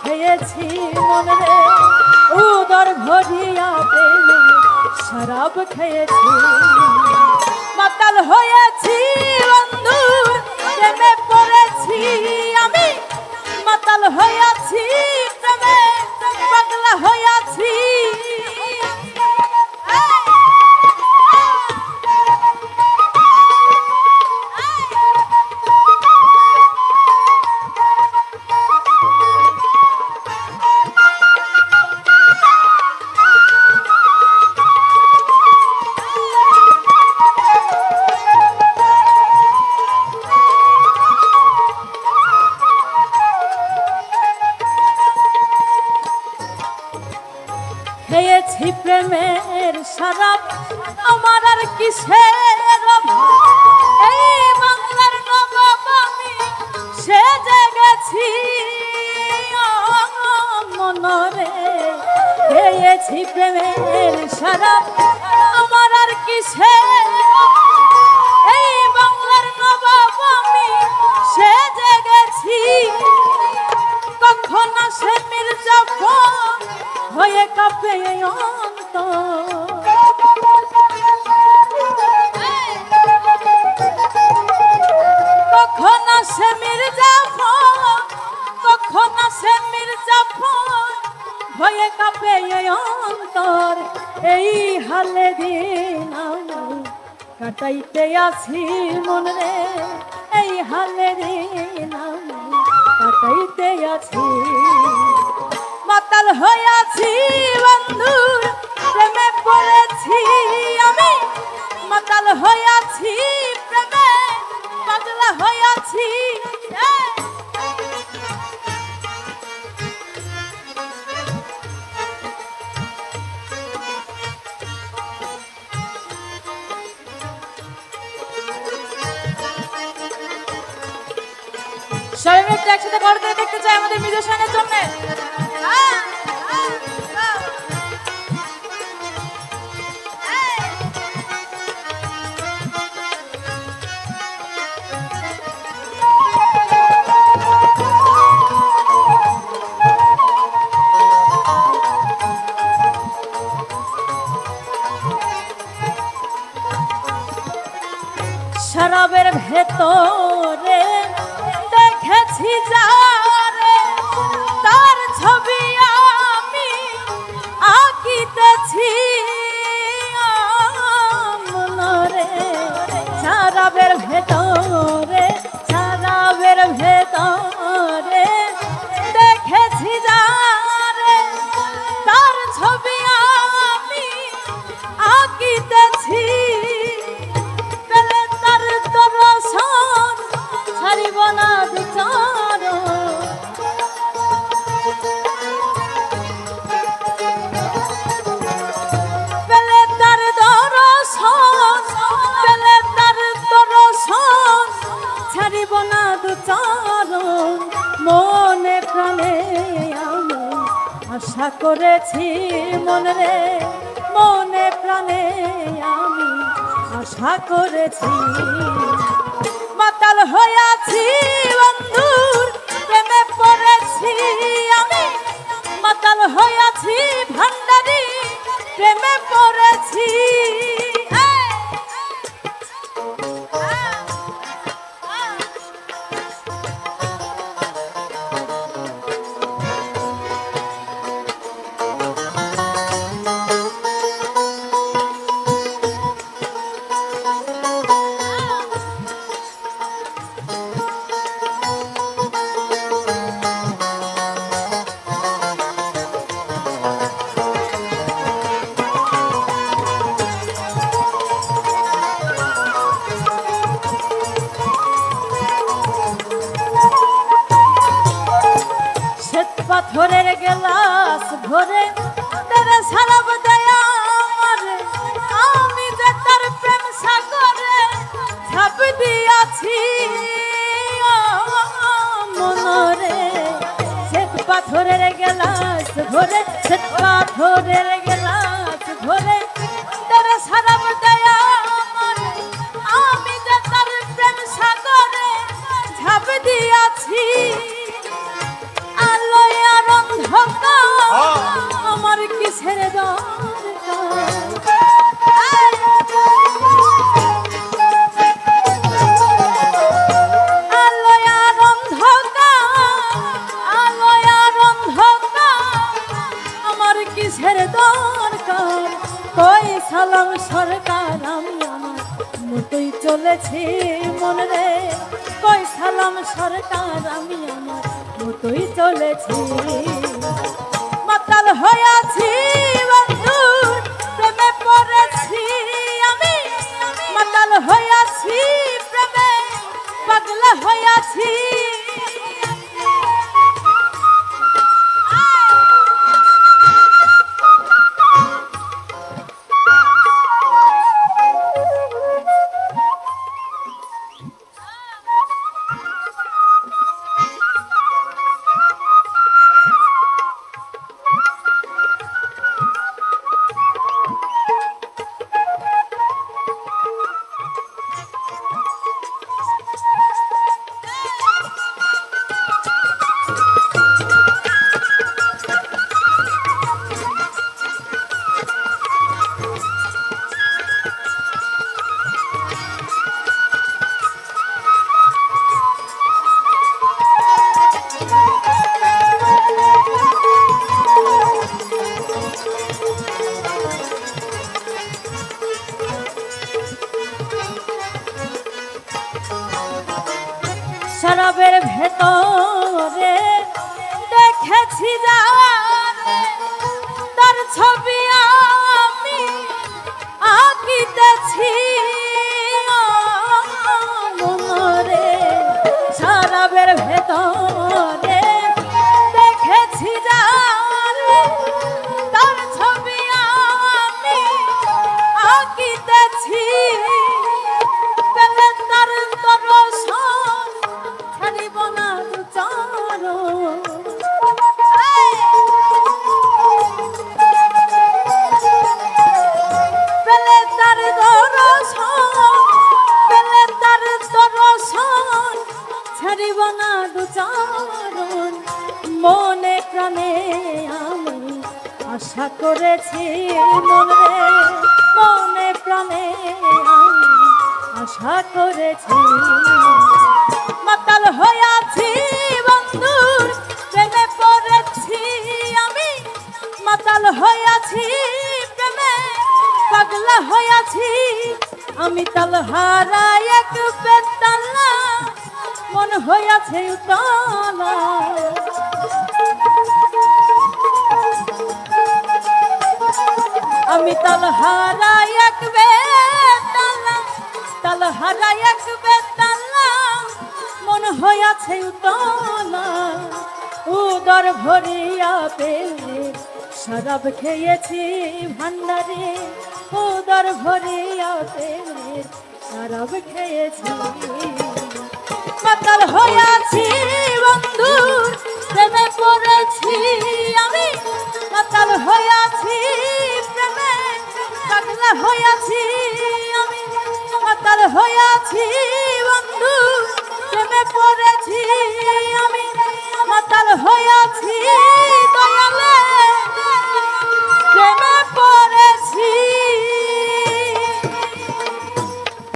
খেয়েছি মনে রে উদর ভরিয়া প্রেমে শরাব খেয়েছি মাতাল হয়েছি বন্ধুর প্রেমে পড়েছি আমি মাতাল হয়েছি প্রেমে পাগলা হয়েছি খেয়েছি প্রেমের শরাব আমার আর কিসের এই বাংলার নবাব আমি সেজে গেছি মনরে খেয়েছি প্রেমের শরাব আমার আর কিসের এই বাংলার নবাব আমি সেজে গেছি কখন আসে মির্জাফর হয়ে কাঁপে অন্তর কখন আসে মির্জাফর কখন আসে মির্জাফর হয়ে কাঁপে অন্তর এই হালে দিন আমি কাটাইতে আছি মনে রে এই হালে দিন আমি কাটাইতে আছি মাতাল হইয়াছি বন্ধুর প্রেমে পড়েছি আমি মাতাল হইয়াছি প্রেমে পাগলা হইয়াছি সবাই মিলে একসাথে বড় করে দেখতে চাই আমাদের মিউজিশিয়ানের জন্য শরাবের ভেতরে দেখেছি যারে তার ছবি আমি আঁকিতেছি মনরে শরাবের ভেতরে দেখেছি যারে তার ছবি আমি আঁকিতেছি ছাড়িব না বিচার পেলে তার দর্শন ছাড়িব না দুচার মনে প্রাণে আমি আশা করেছি মনে রে মনে প্রাণে আমি আশা করেছি মাতাল হইয়াছি বন্ধুর প্রেমে পড়েছি আমি মাতাল হইয়াছি ভান্ডারি প্রেমে পড়েছি পাথরের গেলাস ভরে তারা সারাব দয়া আমারে আমি যে তার প্রেম সাগরে ঝাঁপ দিয়াছি মনরে শ্বেত পাথরের গেলাস ভরে শ্বেত পাথরের গেলাস ভরে তারা সারাব দয়া আমারে আমি যে তার প্রেম সাগরে ঝাঁপ দিয়াছি আলোয় আর সরকার আমি আমার মতোই চলেছি মন রে, কই সালাম সরকার আমি আমার মতোই চলেছি। মাতাল হইয়াছি বন্ধুর প্রেমে পড়েছি আমি, মাতাল হইয়াছি প্রেমে পাগলা হইয়াছি। শরাবের ভেতরে দেখেছি যারে, তার ছবি আমি আঁকিতেছি মনরে। শরাবের ভেতরে দেখেছি যারে, তার ছবি আমি আঁকিতেছি। তার দর্শন ছাড়িব না চরণ, পেলে তার দর্শন, পেলে তার দর্শন ছাড়িব না চরণ। মনে প্রাণে আমি আশা করেছি মনে, মনে প্রাণে আমি আশা করেছি। মাতাল হইয়াছি বন্ধুর প্রেমে পড়েছি আমি, মাতাল হইয়াছি প্রেমে পাগলা হইয়াছি। আমি তাল হারাই এক বেতালা, মন হইয়াছে উতলা। আমি তাল হারাই এক বেতালা, তাল হারাই এক বেতালা, মন হইয়াছে উতলা। উদর ভরিয়া পেলে শরাব খেয়েছি ভান্ডারে, উদর ভরিয়া পেলে শরাব খেয়েছি। মাতাল হইয়াছি বন্ধুর প্রেমে পড়েছি আমি, মাতাল হইয়াছি প্রেমে পাগলা হইয়াছি আমি, মাতাল হইয়াছি